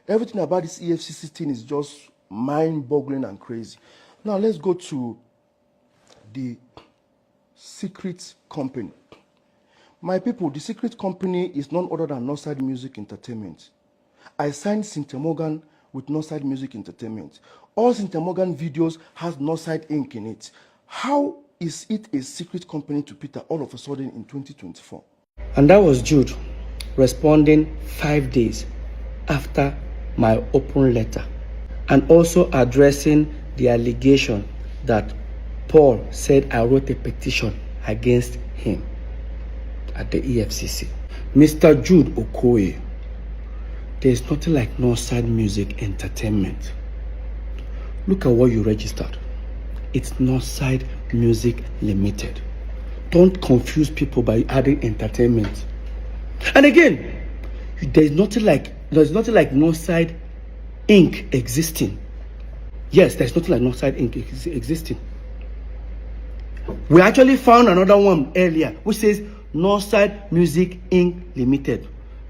Everything about this EFCC thing is just mind-boggling and crazy. Now let's go to the secret company. My people, the secret company is none other than Northside Music Entertainment. I signed Cynthia Morgan with Northside Music Entertainment. All Cynthia Morgan videos has Northside Inc. in it. How is it a secret company to Peter all of a sudden in 2024? And that was Jude responding 5 days after my open letter, and also addressing the allegation that Paul said I wrote a petition against him at the EFCC. Mr. Jude Okoye, there's nothing like Northside Music Entertainment. Look at what you registered. It's Northside Music Limited. Don't confuse people by adding entertainment. And again, there's nothing like Northside Inc. existing. Yes, there's nothing like Northside Inc. existing. We actually found another one earlier which says Northside Music Inc. Limited.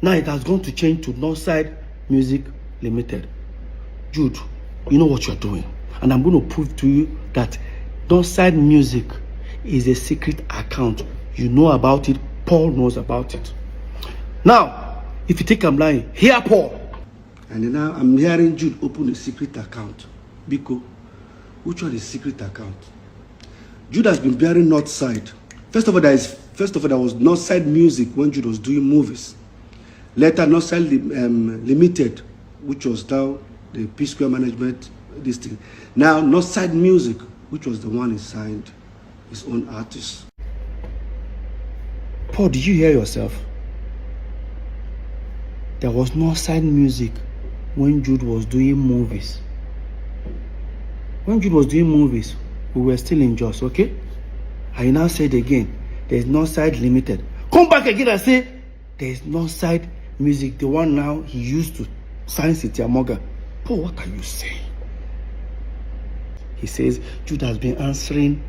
Now it has gone to change to Northside Music Limited. Jude, you know what you're doing. And I'm going to prove to you that Northside Music is a secret account. You know about it. Paul knows about it. Now, if you think I'm lying, hear Paul. And now I'm hearing Jude open a secret account. Biko, which one is secret account? Jude has been bearing Northside. First of all, there was Northside Music when Jude was doing movies. Later, Northside Limited, which was now the PSquare management, this thing. Now, Northside Music, which was the one he signed his own artist. Paul, did you hear yourself? There was Northside Music when Jude was doing movies. When Jude was doing movies, we were still in Jos, okay? I now said again, there's Northside Limited. Come back again and say, there's Northside Music, the one now he used to sign Cynthia Morgan. Paul, what are you saying? He says Jude has been answering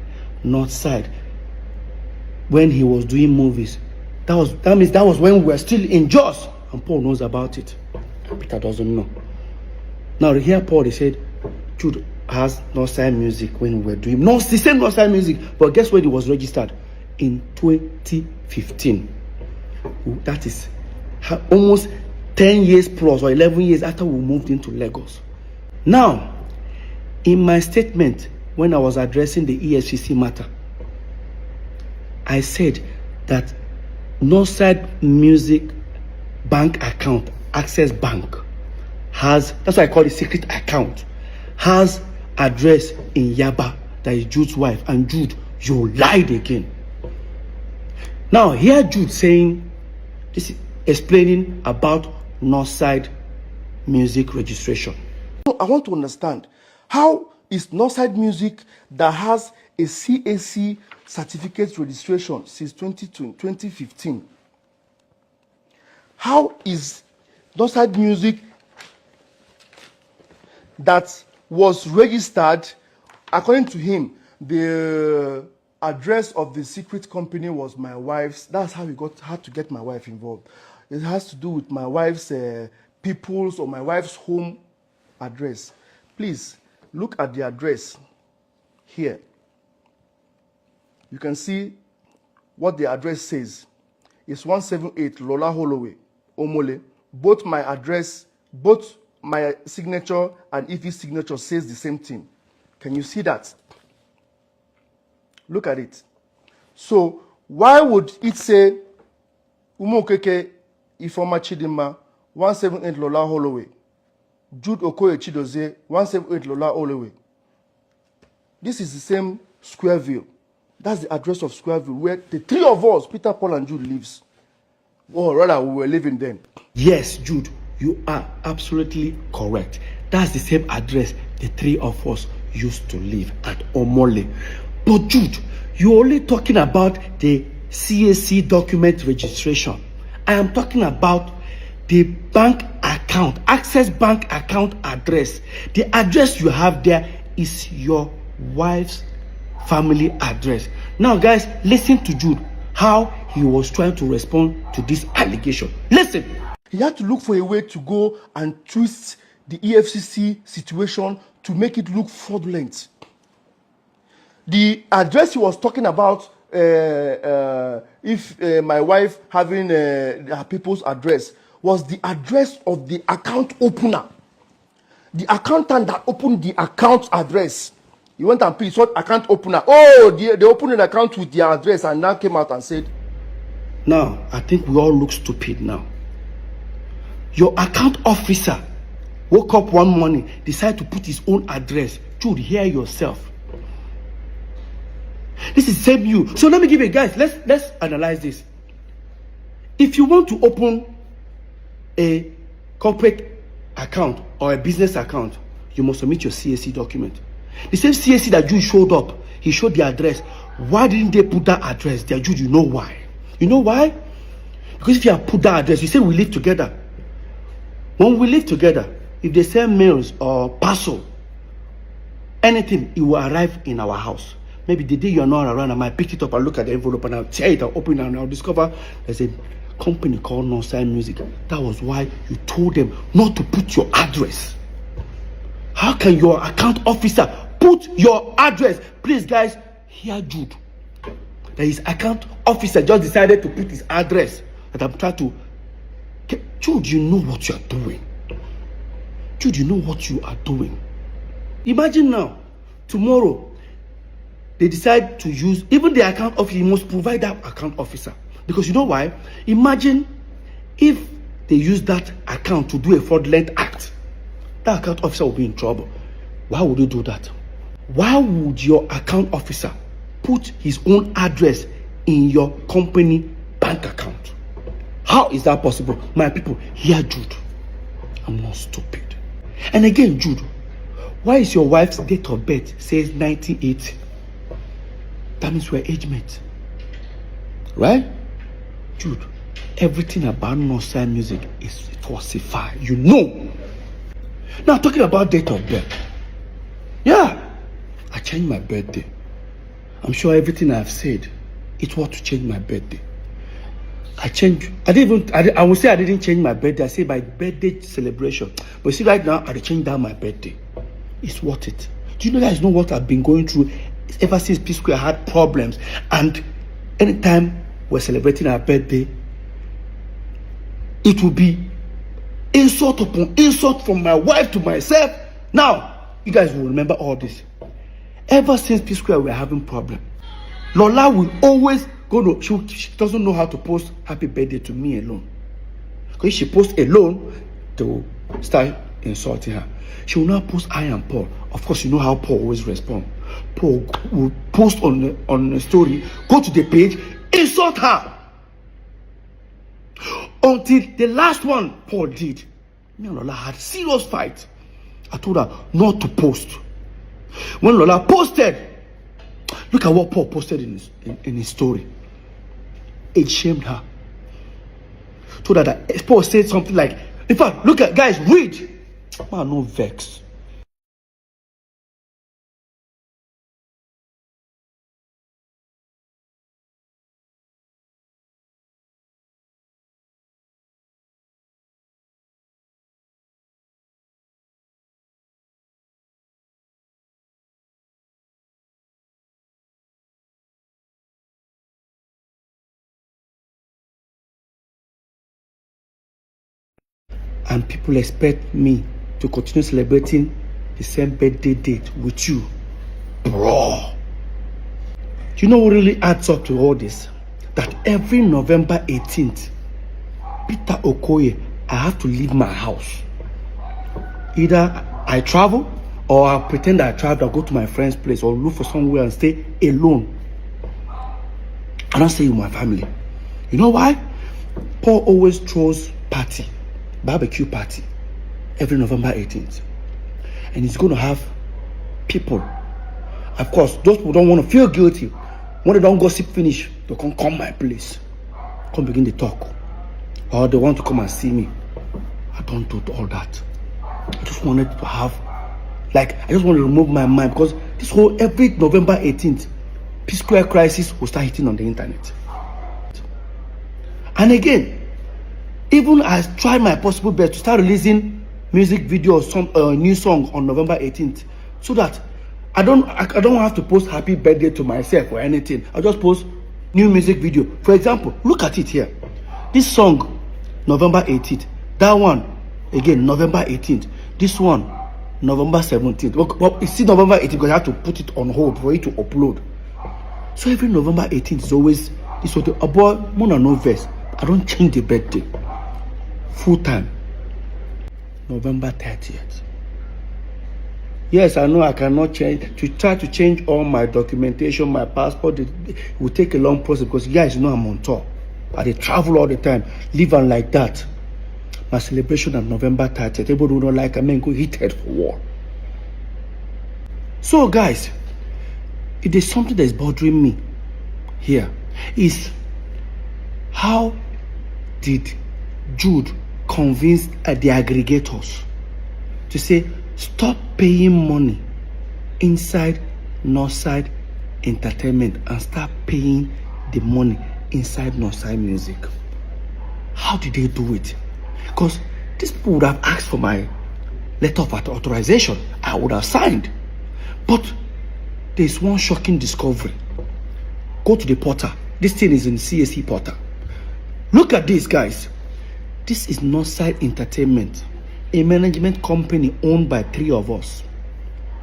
Northside when he was doing movies. That means that was when we were still in Jos, and Paul knows about it. Peter doesn't know. Now here Paul, he said Jude has Northside Music when we were doing the same Northside Music, but guess when it was registered? In 2015. That is almost 10 years plus or 11 years after we moved into Lagos. Now, in my statement when I was addressing the EFCC matter, I said that Northside Music bank account, Access Bank, has, that's why I call it secret account, has address in Yaba, that is Jude's wife. And Jude, you lied again. Now here Jude saying, this is explaining about Northside Music registration. I want to understand, how is Northside Music that has a CAC certificate registration since 2015? How is Northside Music that was registered, according to him, the address of the secret company was my wife's. That's how he had to get my wife involved. It has to do with my wife's people's or my wife's home address. Please look at the address here. You can see what the address says. It's 178 Lola Holloway, Omole. Both my address, both my signature and Ife's signature says the same thing. Can you see that? Look at it. So why would it say Umokeke Ifoma Chidima 178 Lola Holloway, Jude Okoye Chidozie 178 Lola Holloway? This is the same Squareville. That's the address of Squareville where the three of us, Peter, Paul, and Jude, lives. Or rather, we were living then. Yes, Jude, you are absolutely correct. That's the same address the three of us used to live at Omole. But Jude, you're only talking about the CAC document registration. I am talking about the bank account, Access Bank account address. The address you have there is your wife's family address. Now, guys, listen to Jude, how he was trying to respond to this allegation. Listen. He had to look for a way to go and twist the EFCC situation to make it look fraudulent. The address he was talking about, if my wife having her people's address, was the address of the account opener. The accountant that opened the account address. He went and picked what account opener. Oh, they opened an account with their address and now came out and said, now, I think we all look stupid now. Your account officer woke up one morning, decided to put his own address. Jude, hear yourself. This is same you. So let me give you guys, let's analyze this. If you want to open a corporate account or a business account, you must submit your CAC document. The same CAC that Jude showed up, he showed the address. Why didn't they put that address there? Jude, you know why? You know why? Because if you have put that address, you say we live together. When we live together, if they send mails or parcel, anything, it will arrive in our house. Maybe the day you're not around, I might pick it up and look at the envelope and I'll tear it, I'll open it and I'll discover there's a company called Northside Music. That was why you told them not to put your address. How can your account officer put your address? Please, guys, hear Jude. That his account officer just decided to put his address. That I'm trying to. Jude, you know what you are doing. Jude, you know what you are doing. Imagine now, tomorrow, they decide to use, even the account officer, you must provide that account officer. Because you know why? Imagine if they use that account to do a fraudulent act. That account officer will be in trouble. Why would you do that? Why would your account officer put his own address in your company bank account? How is that possible? My people, hear Jude. I'm not stupid. And again, Jude, why is your wife's date of birth says 1980? That means we're age mates. Right? Jude, everything about Northside Music is falsified. You know. Now, talking about date of birth. Yeah, I changed my birthday. I'm sure everything I've said, it was to change my birthday. I would say I didn't change my birthday. I say my birthday celebration. But you see, right now, I changed down my birthday. It's worth it. Do you guys know what I've been going through ever since PSquare had problems? And anytime we're celebrating our birthday, it will be insult upon insult from my wife to myself. Now, you guys will remember all this. Ever since PSquare, we're having problem. Lola will always go to, she doesn't know how to post happy birthday to me alone. Because if she posts alone, they will start insulting her. She will not post I and Paul. Of course, you know how Paul always responds. Paul will post on a story, go to the page, insult her. Until the last one Paul did. Me and Lola had serious fight. I told her not to post. When Lola posted, look at what Paul posted in his story. It shamed her. Told her that Paul said something like, in fact, look at, guys, read. Man, no vex. And people expect me to continue celebrating the same birthday date with you. Bro. Do you know what really adds up to all this? That every November 18th, Peter Okoye, I have to leave my house. Either I travel or I pretend I travel, I'll go to my friend's place or look for somewhere and stay alone. I don't stay with my family. You know why? Paul always throws party. Barbecue party every November 18th, and he's going to have people. Of course, those people don't want to feel guilty. When they don't gossip finish, they can come my place, come begin to talk, or they want to come and see me. I don't do all that. I just wanted to have, I just want to remove my mind, because this whole every November 18th, PSquare crisis will start hitting on the internet. And again, Even I tried my possible best to start releasing music video or some new song on November 18th, so that I don't have to post happy birthday to myself or anything. I just post new music video. For example, look at it here. This song, November 18th. That one, again, November 18th. This one, November 17th. Well, you see November 18th because I have to put it on hold for it to upload. So every November 18th is always this sort of about Mona no verse. I don't change the birthday. Full time. November 30th. Yes, I know I cannot change. To try to change all my documentation, my passport, it will take a long process because you guys know I'm on tour. I travel all the time, live on like that. My celebration on November 30th. Everybody don't like, I mean, go heated for war. So, guys, if there's something that is bothering me here, is how did Jude convince the aggregators to say stop paying money inside Northside Entertainment and start paying the money inside Northside Music? How did they do it? Because these people would have asked for my letter of authorization. I would have signed. But there's one shocking discovery. Go to the portal. This thing is in CSE portal. Look at this, guys. This is Northside Entertainment, a management company owned by 3 of us.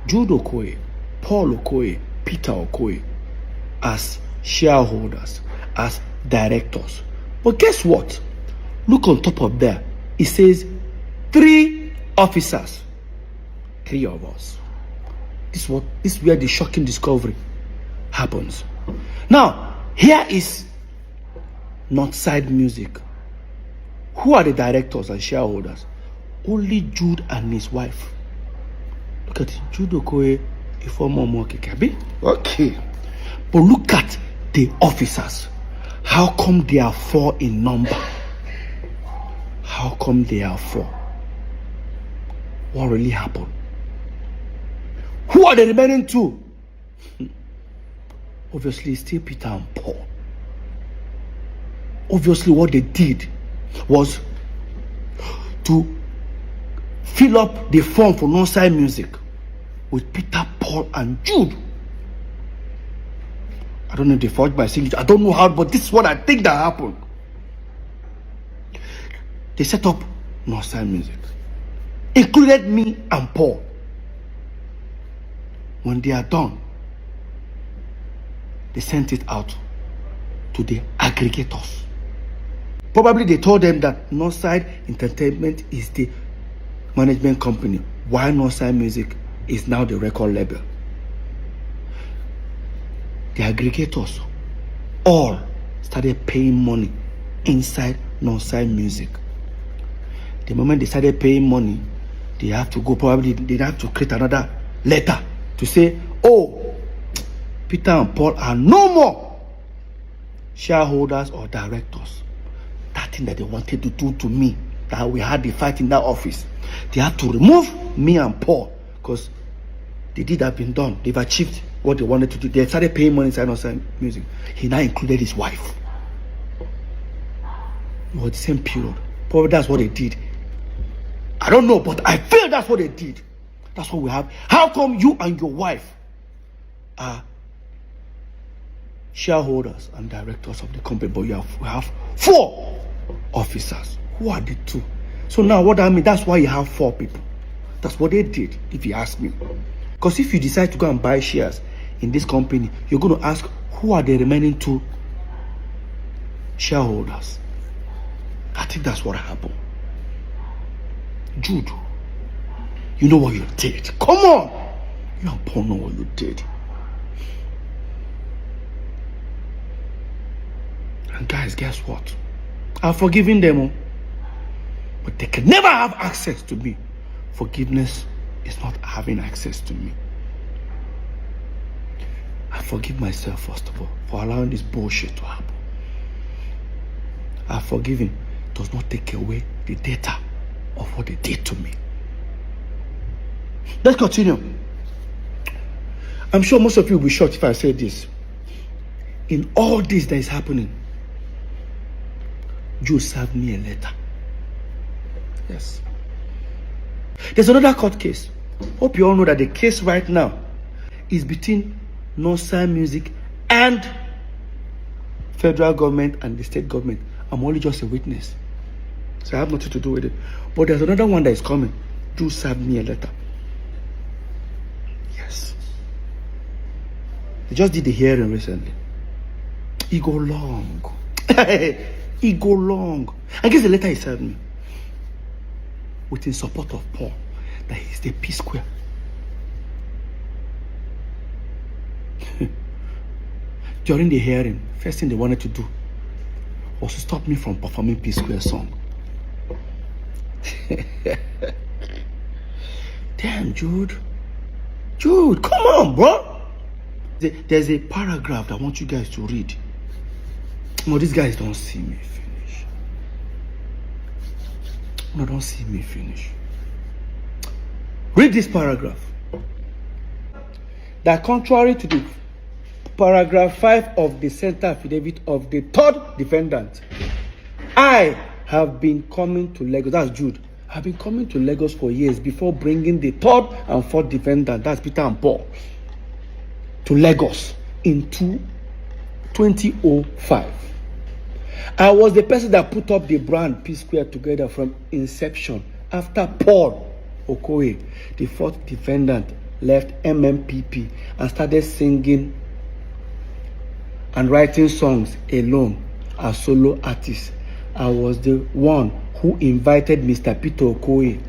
Jude Okoye, Paul Okoye, Peter Okoye, as shareholders, as directors. But guess what? Look on top of there. It says 3 officers. 3 of us. This is where the shocking discovery happens. Now, here is Northside Music. Who are the directors and shareholders? Only Jude and his wife. Look at it. Jude Okoye, a former Mokikabi. Okay. But look at the officers. How come they are 4 in number? How come they are 4? What really happened? Who are the remaining 2? Obviously, still Peter and Paul. Obviously, what they did was to fill up the form for Northside Music with Peter, Paul, and Jude. I don't know if they forged my signature. I don't know how, but this is what I think that happened. They set up Northside Music, included me and Paul. When they are done, they sent it out to the aggregators. Probably they told them that Northside Entertainment is the management company, while Northside Music is now the record label. The aggregators all started paying money inside Northside Music. The moment they started paying money, they have to go, probably they have to create another letter to say, oh, Peter and Paul are no more shareholders or directors. That thing that they wanted to do to me, that we had the fight in that office, they had to remove me and Paul because the deed had been done. They've achieved what they wanted to do. They started paying money inside Northside Music. He now included his wife. It was the same period. Probably that's what they did. I don't know, but I feel that's what they did. That's what we have. How come you and your wife are shareholders and directors of the company, but we have 4 officers? Who are the 2? So now what I mean, that's why you have 4 people. That's what they did, if you ask me. Because if you decide to go and buy shares in this company, you're going to ask, who are the remaining 2 shareholders? I think that's what happened. Jude, you know what you did. Come on. You and Paul know what you did. And guys, guess what? I've forgiven them, but they can never have access to me. Forgiveness is not having access to me. I forgive myself, first of all, for allowing this bullshit to happen. I forgive him. Does not take away the data of what they did to me. Let's continue. I'm sure most of you will be shocked if I say this. In all this that is happening, Jude served me a letter Yes. There's another court case. Hope you all know that the case right now is between Northside Music and federal government and the state government. I'm only just a witness, so I have nothing to do with it. But there's another one that is coming. Do serve me a letter. Yes. They just did the hearing recently. It go long. It go long. I guess the letter he served me with in support of Paul, that he's the PSquare. During the hearing, first thing they wanted to do was to stop me from performing PSquare song. Damn, Jude, come on, bro. There's a paragraph that I want you guys to read. No, these guys don't see me finish. No, don't see me finish. Read this paragraph. That contrary to the paragraph 5 of the center affidavit of the third defendant, I have been coming to Lagos. That's Jude. I've been coming to Lagos for years before bringing the third and fourth defendant, that's Peter and Paul, to Lagos in 2005. I was the person that put up the brand PSquare together from inception after Paul Okoye, the fourth defendant, left MMPP and started singing and writing songs alone as solo artist. I was the one who invited Mr. Peter Okoye,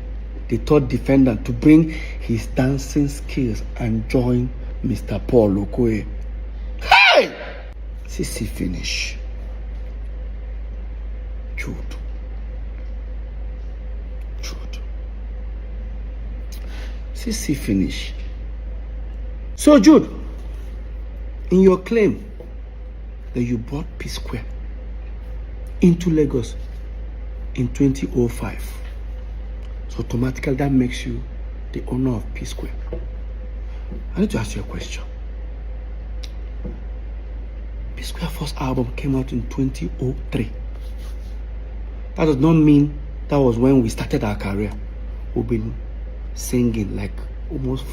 the third defendant, to bring his dancing skills and join Mr. Paul Okoye. Hey! CC finish. Jude. CC finish. So Jude, in your claim that you brought PSquare into Lagos in 2005, so automatically that makes you the owner of PSquare. I need to ask you a question. PSquare first album came out in 2003. That does not mean that was when we started our career. We've been singing like almost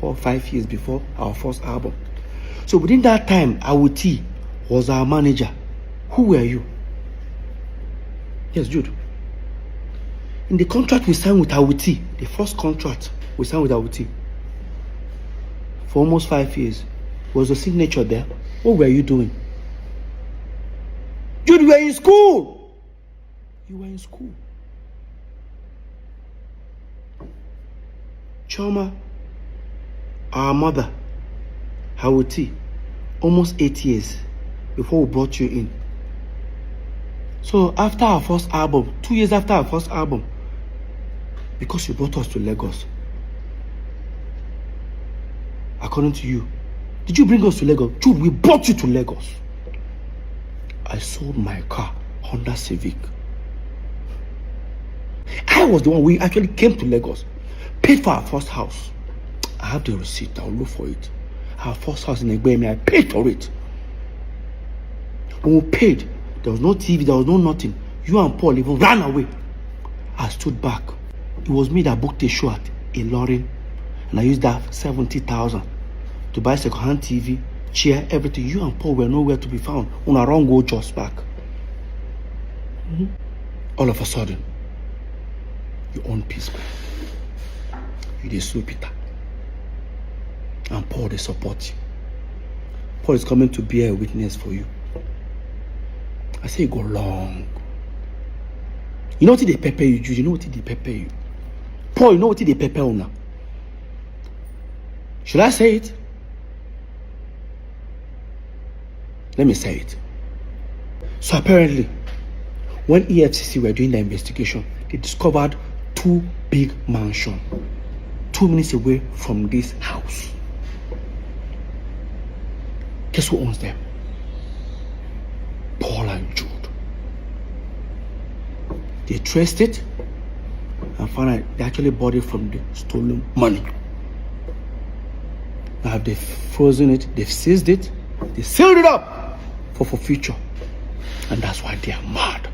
4 or 5 years before our first album. So within that time, Awuti was our manager. Who were you? Yes, Jude. In the contract we signed with Awuti, the first contract we signed with Awuti, for almost 5 years, was the signature there. What were you doing? Jude, you were in school. You were in school. Choma, our mother, Awuti, almost 8 years before we brought you in. So after our first album, 2 years after our first album, because you brought us to Lagos, according to you, did you bring us to Lagos? Jude, we brought you to Lagos. I sold my car, Honda Civic. I was the one, we actually came to Lagos, paid for our first house. I have the receipt, I'll look for it. Our first house in Egbemi, I paid for it. When we paid, there was no TV, there was no nothing. You and Paul even ran away. I stood back. It was me that booked a show at Ilorin, and I used that 70,000 to buy second-hand TV, chair, everything. You and Paul were nowhere to be found. On our own go just back. All of a sudden, you own PSquare. You dey sue Peter. And Paul, they support you. Paul is coming to be a witness for you. I say go long. You know what they pepper you, Jude? You know what they pepper you? Paul, you know what they pepper you now? Should I say it? Let me say it. So apparently, when EFCC were doing the investigation, they discovered 2 big mansions 2 minutes away from this house. Guess who owns them? Paul and Jude. They traced it and found out they actually bought it from the stolen money. Now they've frozen it, they've seized it, they sealed it up for future. And that's why they are mad.